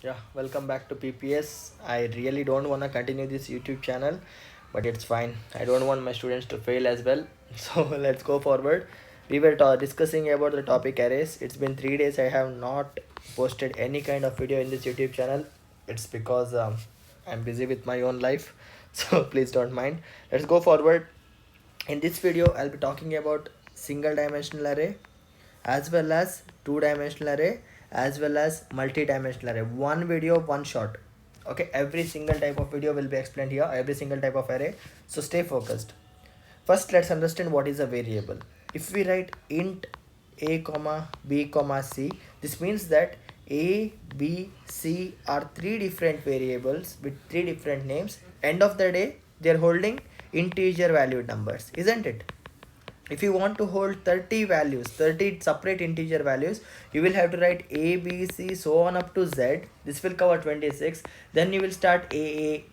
Yeah, welcome back to PPS. I really don't want to continue this YouTube channel, but it's fine. I don't want my students to fail as well. So let's go forward. We were discussing about the topic arrays. It's been 3 days. I have not posted any kind of video in this YouTube channel. It's because I'm busy with my own life. So please don't mind. Let's go forward. In this video, I'll be talking about single dimensional array as well as two-dimensional array as well as multi-dimensional array. One video, one shot. Okay, every single type of video will be explained here, every single type of array. So stay focused. First, let's understand what is a variable. If we write int a comma b comma c, this means that a, b, c are three different variables with three different names. End of the day, they are holding integer valued numbers, isn't it? If you want to hold 30 values, 30 separate integer values, you will have to write a, b, c, so on up to z. This will cover 26. Then you will start ab,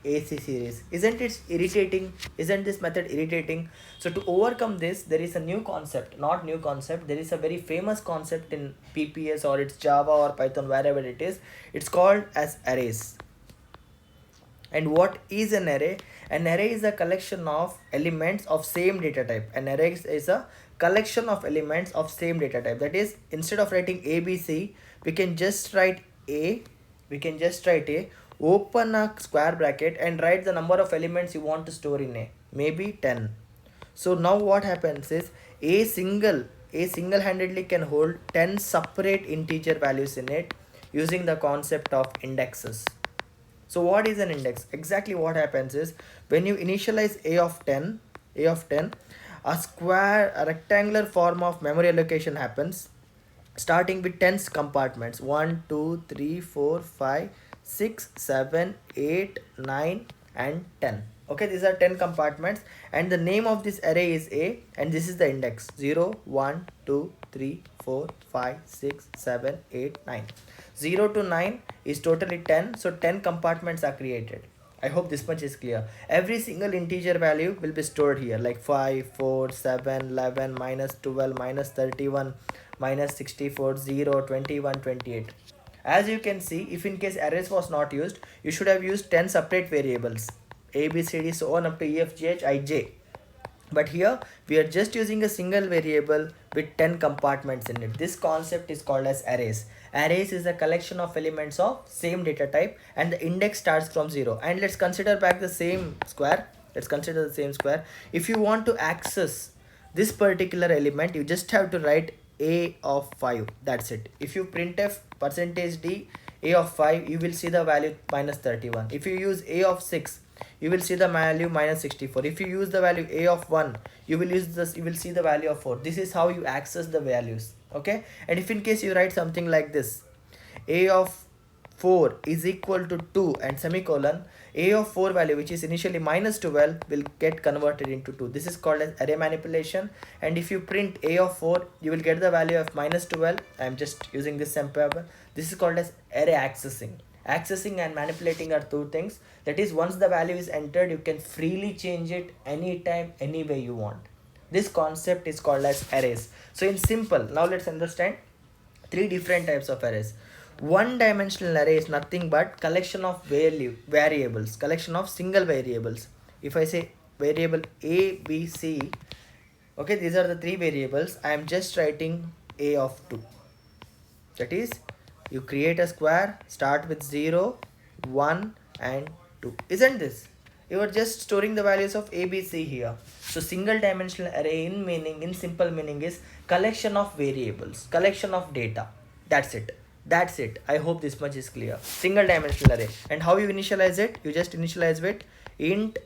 ac series. Isn't it irritating? Isn't this method irritating? So to overcome this, there is a new concept, not new concept. There is a very famous concept in PPS or it's Java or Python, wherever it is. It's called as arrays. And what is an array? An array is a collection of elements of same data type. An array is a collection of elements of same data type. That is, instead of writing ABC, we can just write A. We can just write A, open a square bracket and write the number of elements you want to store in A. Maybe 10. So now what happens is A single-handedly can hold 10 separate integer values in it using the concept of indexes. So what is an index? Exactly what happens is when you initialize a of 10, a rectangular form of memory allocation happens starting with 10 compartments 1, 2, 3, 4, 5, 6, 7, 8, 9 and 10. Okay, these are 10 compartments and the name of this array is A and this is the index 0, 1, 2, 3, 4, 5, 6, 7, 8, 9. 0 to 9 is totally 10, so 10 compartments are created. I hope this much is clear. Every single integer value will be stored here like 5, 4, 7, 11, minus 12, minus 31, minus 64, 0, 21, 28. As you can see, if in case arrays was not used, you should have used 10 separate variables a, b, c, d, so on up to e, f, g, h, I, j. But here we are just using a single variable with 10 compartments in it. This concept is called as arrays. Arrays is a collection of elements of same data type and the index starts from 0. And let's consider back the same square. Let's consider the same square. If you want to access this particular element, you just have to write a of 5. That's it. If you printf %d a of 5, you will see the value minus 31. If you use a of 6, you will see the value minus 64. If you use the value a of 1, you will see the value of 4. This is how you access the values. Okay, and if in case you write something like this, a of 4 is equal to 2 and semicolon, a of 4 value, which is initially minus 12, will get converted into 2. This is called as array manipulation. And if you print a of 4, you will get the value of minus 12. I am just using this sample. This is called as array accessing. Accessing and manipulating are two things. That is, once the value is entered, you can freely change it anytime, any way you want. This concept is called as arrays. So in simple, now let's understand three different types of arrays. One dimensional array is nothing but collection of variables, collection of single variables. If I say variable a, b, c, okay, these are the three variables. I am just writing a of 2. That is, you create a square, start with 0, 1 and 2. Isn't this? You are just storing the values of a, b, c here. So single dimensional array in simple meaning is collection of variables, collection of data. That's it. That's it. I hope this much is clear. Single dimensional array. And how you initialize it? You just initialize with int,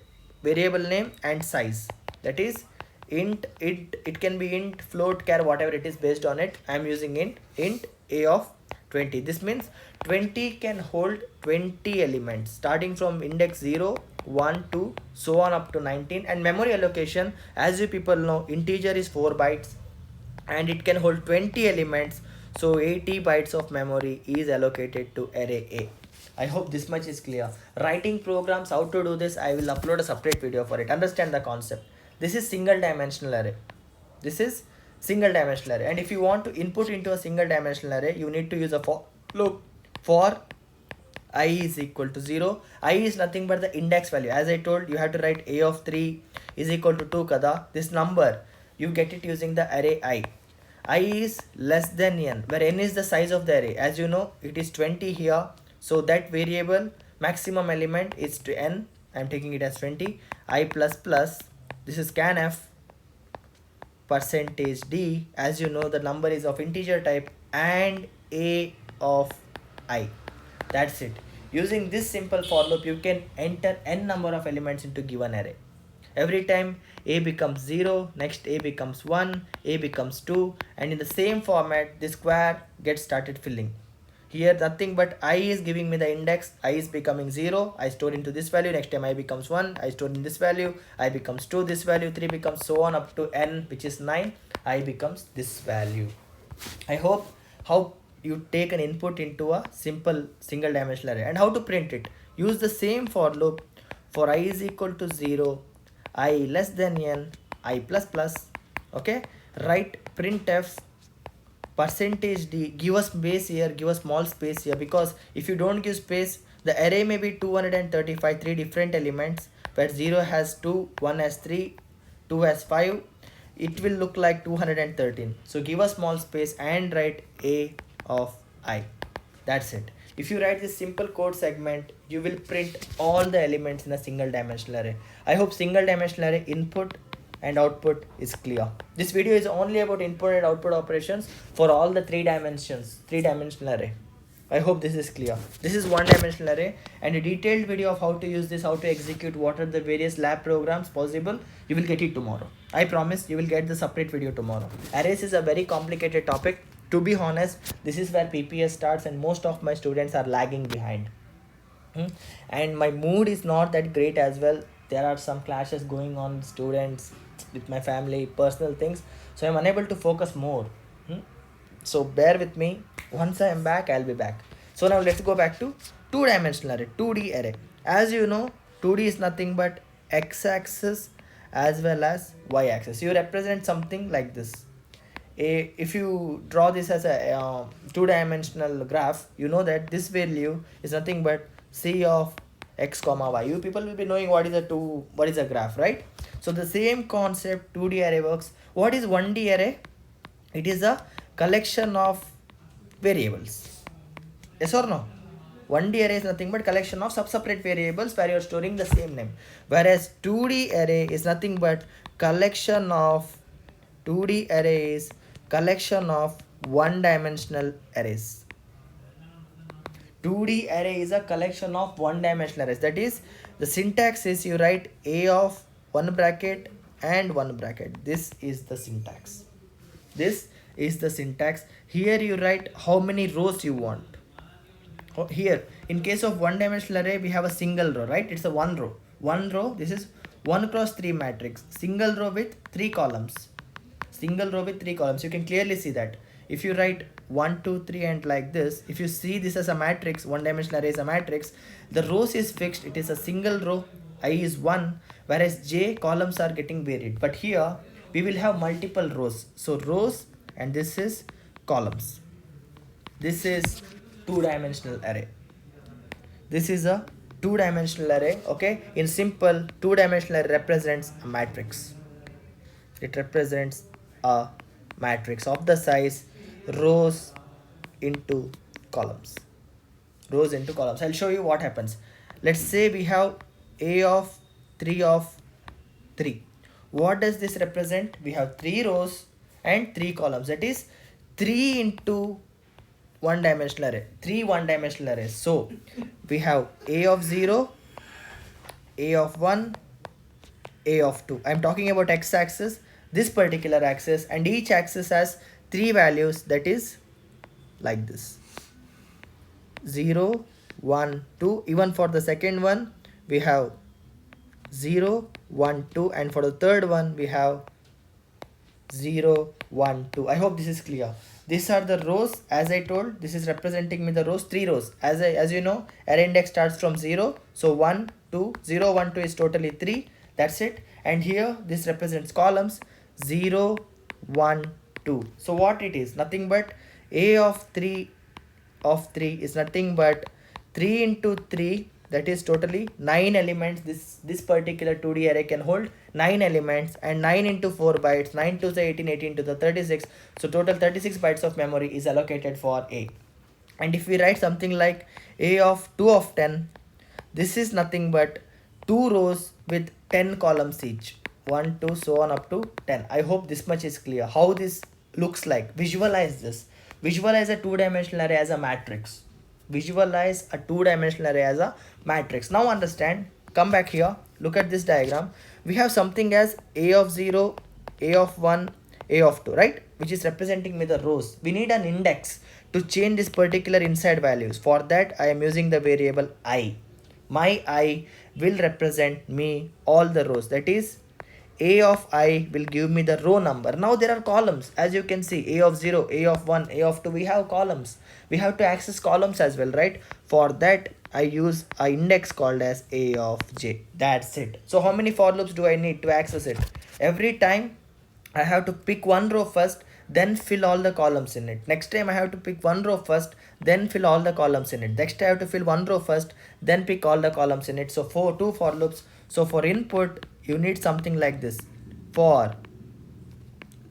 variable name and size. That is int, it can be int, float, char, whatever it is based on it. I am using int a of 20. This means 20 can hold 20 elements starting from index 0, 1, 2, so on up to 19. And memory allocation, as you people know, integer is 4 bytes and it can hold 20 elements. So 80 bytes of memory is allocated to array A. I hope this much is clear. Writing programs, how to do this, I will upload a separate video for it. Understand the concept. This is single dimensional array. This is single dimensional array. And if you want to input into a single dimensional array, you need to use a for loop. for I is equal to 0. I is nothing but the index value. As I told, you have to write a of 3 is equal to 2 kada. This number, you get it using the array I. I is less than n, where n is the size of the array. As you know, it is 20 here. So that variable maximum element is to n. I am taking it as 20. I plus plus, this is scanf percentage d. As you know, the number is of integer type and a of I. That's it. Using this simple for loop, you can enter n number of elements into given array. Every time a becomes 0, next a becomes 1, a becomes 2, and in the same format, the square gets started filling. Here nothing but I is giving me the index, I is becoming 0, I store into this value, next time I becomes 1, I store in this value, I becomes 2, this value, 3 becomes so on up to n, which is 9, I becomes this value. I hope how you take an input into a simple single dimensional array and how to print it. Use the same for loop for I is equal to 0, I less than n, I plus plus. Okay, write printf percentage d, give a space here, give a small space here, because if you don't give space, the array may be 235, 3 different elements, where 0 has 2, 1 has 3, 2 has 5, it will look like 213. So give a small space and write a of I. That's it. If you write this simple code segment, you will print all the elements in a single dimensional array. I hope single dimensional array input and output is clear. This video is only about input and output operations for all the 3 dimensions, 3-dimensional array. I hope this is clear. This is 1-dimensional array, and a detailed video of how to use this, how to execute, what are the various lab programs possible, you will get it tomorrow. I promise you will get the separate video tomorrow. Arrays is a very complicated topic. To be honest, this is where PPS starts and most of my students are lagging behind. And my mood is not that great as well. There are some clashes going on with students, with my family, personal things. So I'm unable to focus more. So bear with me. Once I am back, I'll be back. So now let's go back to 2-dimensional array, 2D array. As you know, 2D is nothing but x-axis as well as y-axis. You represent something like this. If you draw this as a 2-dimensional graph, you know that this value is nothing but c of x comma y. You people will be knowing what is a graph, right? So the same concept 2D array works. What is 1D array? It is a collection of variables. Yes or no? 1D array is nothing but collection of separate variables where you are storing the same name. Whereas 2D array is nothing but collection of 2D arrays, collection of 1-dimensional arrays. 2D array is a collection of 1-dimensional arrays. That is, the syntax is you write a of 1 bracket and 1 bracket. This is the syntax. This is the syntax. Here you write how many rows you want. Here, in case of 1-dimensional array, we have a single row, right? It's a 1 row. 1 row, this is 1 cross 3 matrix. Single row with 3 columns. Single row with 3 columns. You can clearly see that. If you write 1, 2, 3 and like this, if you see this as a matrix, 1-dimensional array is a matrix, the rows is fixed. It is a single row. I is 1, whereas j columns are getting varied. But here, we will have multiple rows. So rows, and this is columns. This is 2-dimensional array. This is a 2-dimensional array. Okay, in simple, 2-dimensional array represents a matrix. It represents a matrix of the size rows into columns. Rows into columns. I'll show you what happens. Let's say we have a of 3 of 3. What does this represent? We have 3 rows and 3 columns. That is 3 into 1-dimensional array. 3 1-dimensional arrays. So we have a of 0, a of 1, a of 2. I'm talking about x-axis, this particular axis, and each axis has 3 values, that is like this: 0, 1, 2. Even for the second one, we have 0, 1, 2, and for the third one, we have 0, 1, 2. I hope this is clear. These are the rows. As I told, this is representing me the rows, 3 rows. As you know, array index starts from 0. So 1, 2, 0, 1, 2 is totally 3. That's it. And here this represents columns 0, 1, 2. So what it is? Nothing but a of 3 of 3 is nothing but 3 into 3, that is totally 9 elements. This particular 2D array can hold 9 elements, and 9 into 4 bytes, 9 to the 18, 18 to the 36. So total 36 bytes of memory is allocated for A. And if we write something like A of 2 of 10, this is nothing but 2 rows with 10 columns each. 1, 2, so on up to 10. I hope this much is clear. How this looks like. Visualize this. Visualize a two-dimensional array as a matrix. Visualize a two-dimensional array as a matrix. Now understand. Come back here. Look at this diagram. We have something as A of 0, A of 1, A of 2, right? Which is representing me the rows. We need an index to change this particular inside values. For that, I am using the variable I. My I will represent me all the rows. That is, A of I will give me the row number. Now there are columns. As you can see, A of 0, A of 1, A of 2, we have columns. We have to access columns as well, right? For that, I use an index called as A of j. That's it. So how many for loops do I need to access it? Every time I have to pick one row first, then fill all the columns in it. Next time I have to pick one row first, then fill all the columns in it. Next I have to fill one row first, then pick all the columns in it. So two for loops. So for input, you need something like this. For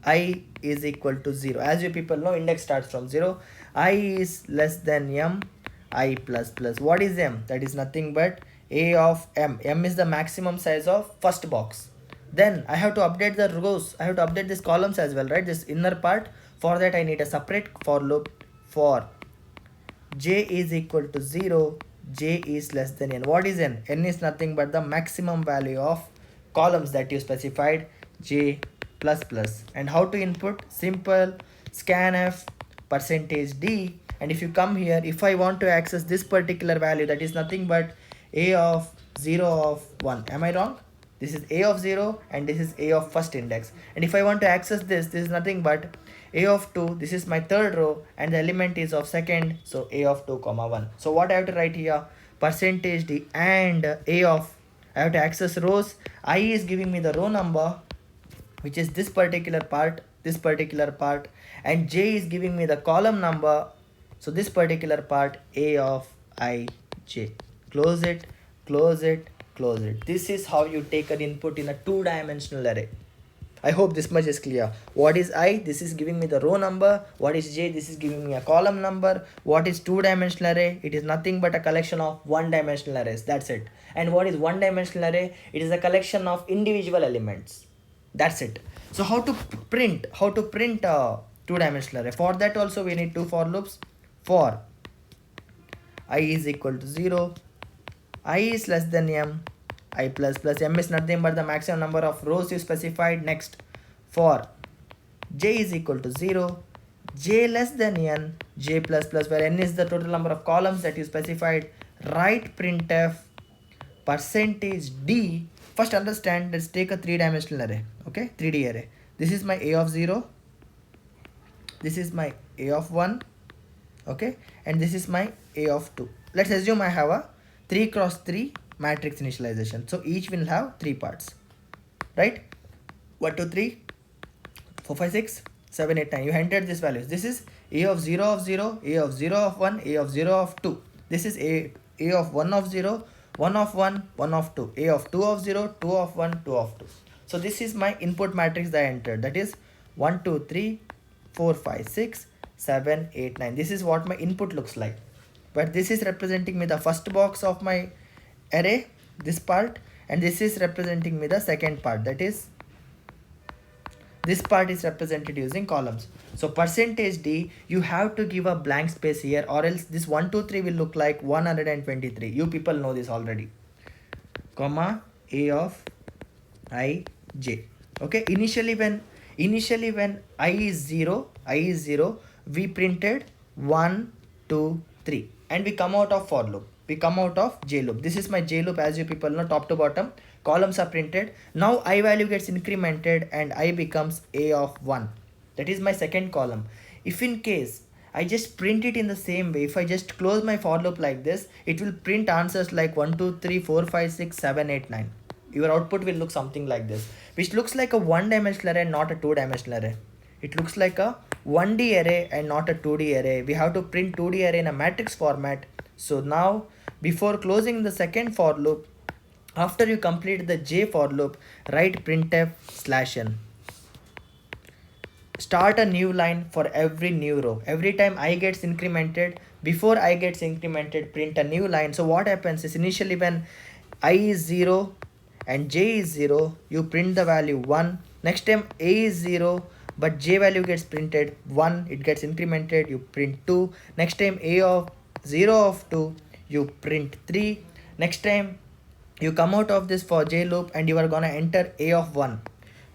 I is equal to 0. As you people know, index starts from 0. I is less than m, I plus plus. What is m? That is nothing but A of m. M is the maximum size of first box. Then I have to update the rows. I have to update these columns as well, right? This inner part. For that, I need a separate for loop. For j is equal to 0, j is less than n. What is n? N is nothing but the maximum value of columns that you specified, j plus plus. And how to input? Simple, scanf percentage d. And if you come here, if I want to access this particular value, that is nothing but A of 0 of 1. Am I wrong? This is A of 0 and this is A of first index. And if I want to access this is nothing but A of 2. This is my third row and the element is of second. So A of 2 comma 1. So what I have to write here? Percentage d and A of, I have to access rows. I is giving me the row number, which is this particular part, and j is giving me the column number. So this particular part, A of I, j. Close it, close it, close it. This is how you take an input in a two-dimensional array. I hope this much is clear. What is I? This is giving me the row number. What is j? This is giving me a column number. What is two-dimensional array? It is nothing but a collection of one-dimensional arrays. That's it. And what is one-dimensional array? It is a collection of individual elements. That's it. So how to print a two-dimensional array? For that also we need two for loops. For I is equal to 0, I is less than m, I plus plus. M is nothing but the maximum number of rows you specified. Next, for j is equal to 0, j less than n, j plus plus, where n is the total number of columns that you specified. Write printf percentage d. First understand, let's take a three-dimensional array. Okay, 3D array. This is my A of 0, this is my A of 1, okay, and this is my A of 2. Let's assume I have a 3 cross 3 matrix initialization. So each will have 3 parts, right? 1, 2, 3, 4, 5, 6, 7, 8, 9. You entered these values. This is A of 0 of 0, A of 0 of 1, A of 0 of 2. This is A of 1 of 0, 1 of 1, 1 of 2, A of 2 of 0, 2 of 1, 2 of 2. So this is my input matrix that I entered. That is 1, 2, 3, 4, 5, 6, 7, 8, 9. This is what my input looks like. But this is representing me the first box of my array, this part, and this is representing me the second part. That is, this part is represented using columns. So percentage d, you have to give a blank space here, or else this 1, 2, 3 will look like 123. You people know this already. Comma A of I, j. Okay, initially when I is 0, we printed 1, 2, 3, and we come out of for loop. We come out of j loop. This is my j loop, as you people know, top to bottom. Columns are printed. Now I value gets incremented and I becomes A of 1. That is my second column. If in case I just print it in the same way, if I just close my for loop like this, it will print answers like 1, 2, 3, 4, 5, 6, 7, 8, 9. Your output will look something like this, which looks like a one-dimensional array, not a two-dimensional array. It looks like a 1D array and not a 2D array. We have to print 2D array in a matrix format. So now before closing the second for loop, after you complete the J for loop, write printf/n. Start a new line for every new row. Every time I gets incremented, before I gets incremented, print a new line. So what happens is initially when I is 0 and J is 0, you print the value 1. Next time A is 0 but J value gets printed 1, it gets incremented, you print 2. Next time A of 0 of 2, you print 3. Next time you come out of this for J loop and you are gonna enter A of 1.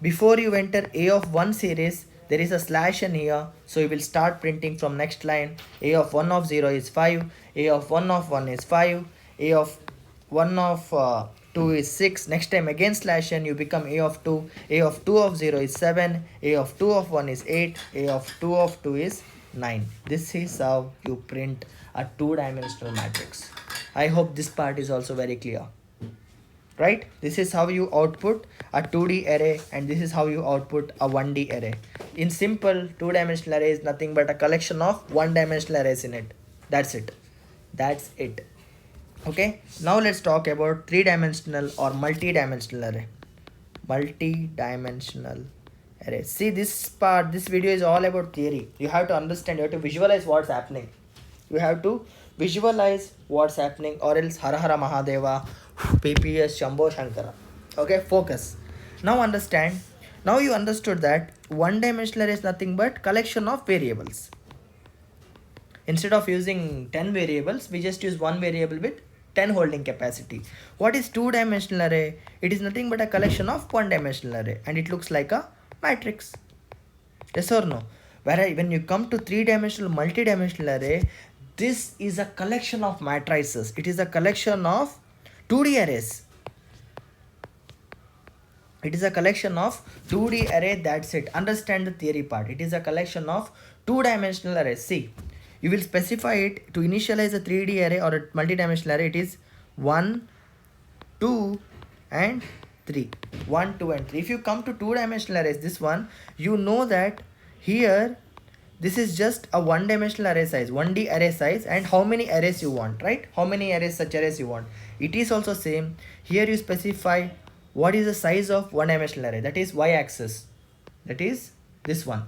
Before you enter A of 1 series, there is a slash in here, so you will start printing from next line. A of 1 of 0 is 5, A of 1 of 1 is 5, A of 1 of 2 is 6. Next time again slash n, you become A of 2, A of 2 of 0 is 7, A of 2 of 1 is 8, A of 2 of 2 is 9. This is how you print a two-dimensional matrix. I hope this part is also very clear. Right? This is how you output a 2D array and this is how you output a 1D array. In simple, two-dimensional array is nothing but a collection of one-dimensional arrays in it. That's it. That's it. Okay, now let's talk about three-dimensional or multi-dimensional array. Multi-dimensional array. See, this part, this video is all about theory. You have to understand, you have to visualize what's happening. You have to visualize what's happening, or else Hara Hara Mahadeva, PPS Shambho Shankara. Okay, focus. Now understand. Now you understood that one-dimensional array is nothing but collection of variables. Instead of using 10 variables, we just use one variable with 10 holding capacity. What is two-dimensional array? It is nothing but a collection of one-dimensional array and it looks like a matrix. Yes or no? Whereas when you come to three-dimensional, multi-dimensional array, this is a collection of matrices. It is a collection of 2D arrays. It is a collection of 2D array, that's it. Understand the theory part. It is a collection of two-dimensional arrays. See, you will specify it to initialize a 3D array or a multi-dimensional array. It is 1, 2 and 3. 1, 2 and 3. If you come to two-dimensional arrays, this one, you know that here this is just a one-dimensional array size, 1D array size, and how many arrays you want, right? How many arrays, such arrays you want. It is also same. Here you specify what is the size of one-dimensional array, that is y-axis. That is this one.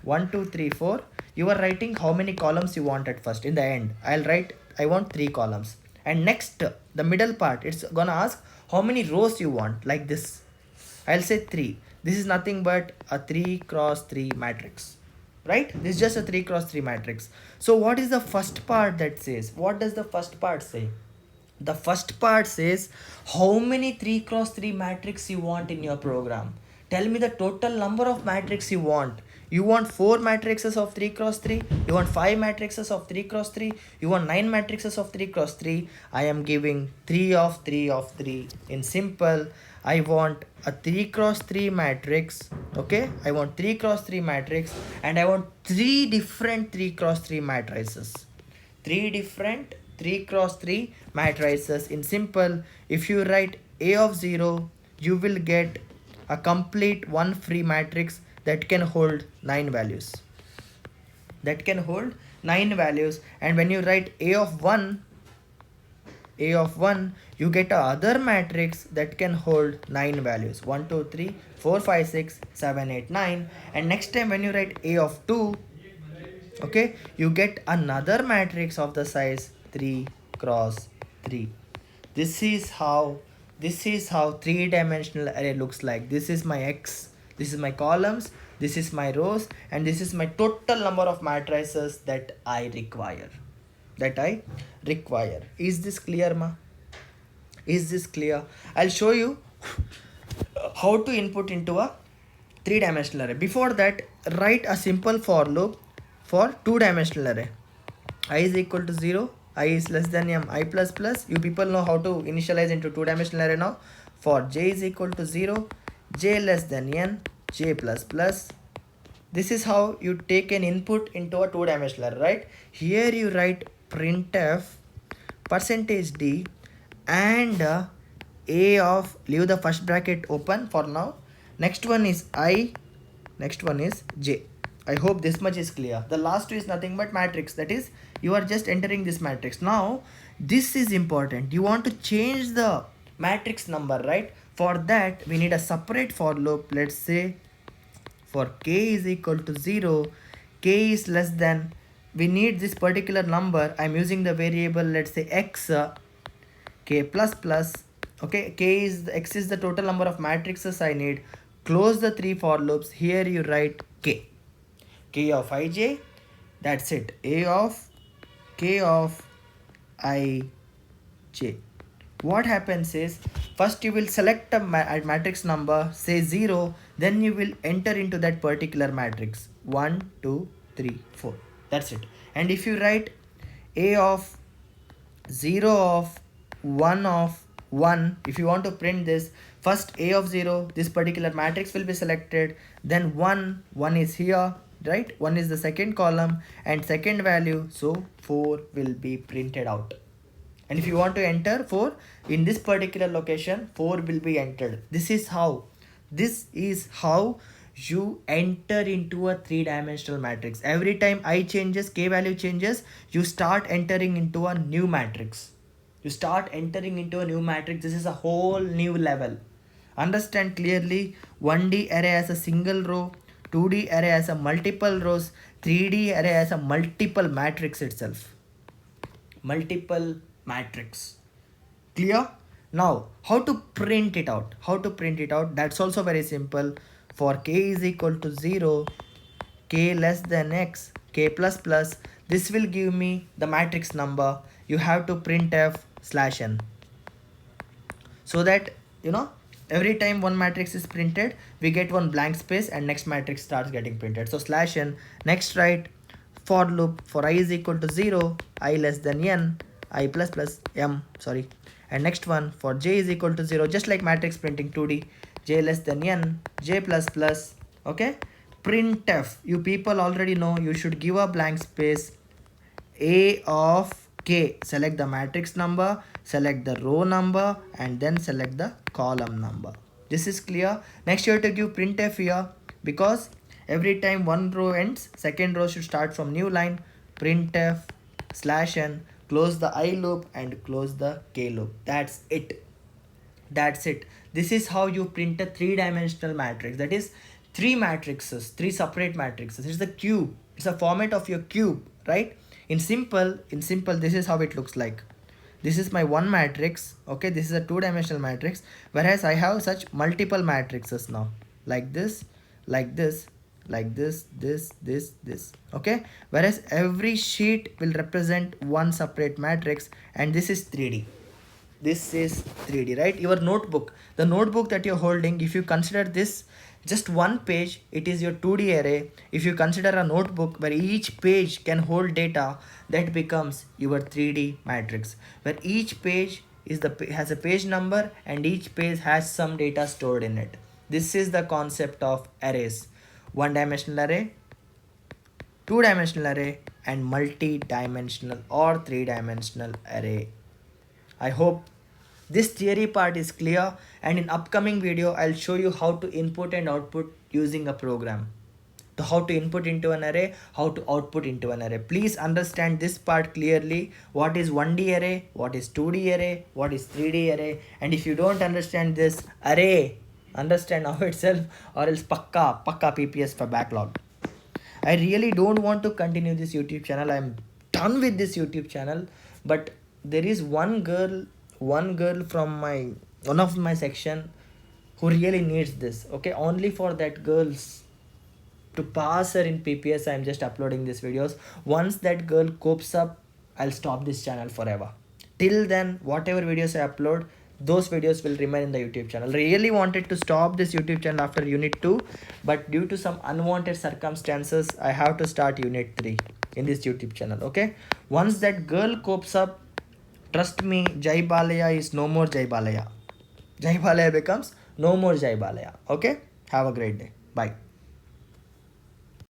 1, 2, 3, 4. You are writing how many columns you want at first. In the end, I'll write I want 3 columns. And next, the middle part, it's gonna ask how many rows you want, like this. I'll say 3. This is nothing but a 3 cross 3 matrix. Right? This is just a 3 cross 3 matrix. So what is the first part that says? What does the first part say? The first part says how many 3 cross 3 matrix you want in your program. Tell me the total number of matrix you want. You want 4 matrices of 3 cross 3. You want 5 matrices of 3 cross 3. You want 9 matrices of 3 cross 3. I am giving 3 of 3 of 3. In simple, I want a 3 cross 3 matrix. Okay, I want 3 cross 3 matrix and I want 3 different 3 cross 3 matrices. 3 different 3 cross 3 matrices. In simple, if you write A of 0, you will get a complete one free matrix that can hold 9 values. That can hold 9 values. And when you write A of 1, you get a other matrix that can hold 9 values. 1, 2, 3, 4, 5, 6, 7, 8, 9. And next time when you write A of 2, okay, you get another matrix of the size 3 cross 3. This is how 3-dimensional array looks like. This is my X, this is my columns, this is my rows, and this is my total number of matrices that I require. Is this clear, ma? Is this clear? I'll show you how to input into a 3-dimensional array. Before that, write a simple for loop for 2-dimensional array. I is equal to 0, I is less than m, I plus plus. You people know how to initialize into 2-dimensional array now. For j is equal to 0, j less than n, j plus plus. This is how you take an input into a 2-dimensional array, right? Here you write printf %d and a of, leave the first bracket open for now. Next one is I, next one is j. I hope this much is clear. The last two is nothing but matrix. That is, you are just entering this matrix. Now, this is important. You want to change the matrix number, right? For that, we need a separate for loop. Let's say for k is equal to 0, k is less than, we need this particular number. I'm using the variable, let's say x, k plus plus. Okay, x is the total number of matrices I need. Close the three for loops. Here you write k of ij, that's it, k of ij. What happens is, first you will select a matrix number, say 0, then you will enter into that particular matrix 1 2 3 4, that's it. And if you write a of 0 of 1 of 1, if you want to print this, first a of 0, this particular matrix will be selected, then 1 is here, right? 1 is the second column and second value, so 4 will be printed out. And if you want to enter 4 in this particular location, 4 will be entered. This is how you enter into a three-dimensional matrix. Every time I changes, k value changes, you start entering into a new matrix. This is a whole new level. Understand clearly. 1D array as a single row, 2D array as a multiple rows, 3D array as a multiple matrix itself. Multiple matrix. Clear? Now, how to print it out? That's also very simple. For k is equal to 0, k less than x, k plus plus, this will give me the matrix number. You have to printf /n. So that, every time one matrix is printed, we get one blank space and next matrix starts getting printed. So /n, next write for loop for I is equal to 0, I less than n, I plus plus m, sorry. And next one for j is equal to 0, just like matrix printing 2D, j less than n, j plus plus, okay. Printf, you people already know, you should give a blank space, a of k, select the matrix number, select the row number, and then select the column number. This is clear. Next you have to give printf here, because every time one row ends, second row should start from new line. Printf /n, close the I loop and close the k loop. That's it. This is how you print a three-dimensional matrix. That is three separate matrices. It's the cube. It's a format of your cube, right? In simple, this is how it looks like. This is my one matrix, okay? This is a two-dimensional matrix, whereas I have such multiple matrices now, like this, this, okay? Whereas every sheet will represent one separate matrix, and this is 3D. Right? Your notebook, the notebook that you're holding, if you consider this just one page, it is your 2D array. If you consider a notebook where each page can hold data, that becomes your 3D matrix, where each page has a page number and each page has some data stored in it. This is the concept of arrays: one-dimensional array, two-dimensional array, and multi-dimensional or three-dimensional array. I hope this theory part is clear, and in upcoming video I'll show you how to input and output using a program. So how to input into an array, how to output into an array. Please understand this part clearly. What is 1D array, what is 2D array, what is 3D array, and if you don't understand this array, understand now itself, or else pakka PPS for backlog. I really don't want to continue this YouTube channel. I'm done with this YouTube channel, but there is one girl from one of my section who really needs this, okay? Only for that girls, to pass her in PPS, I'm just uploading these videos. Once that girl copes up, I'll stop this channel forever. Till then, whatever videos I upload, those videos will remain in the YouTube channel. Really wanted to stop this YouTube channel after unit 2, but due to some unwanted circumstances, I have to start unit 3 in this YouTube channel, okay? Once that girl copes up, trust me, Jai Balaya is no more Jai Balaya. Jai Balaya becomes no more Jai Balaya. Okay? Have a great day. Bye.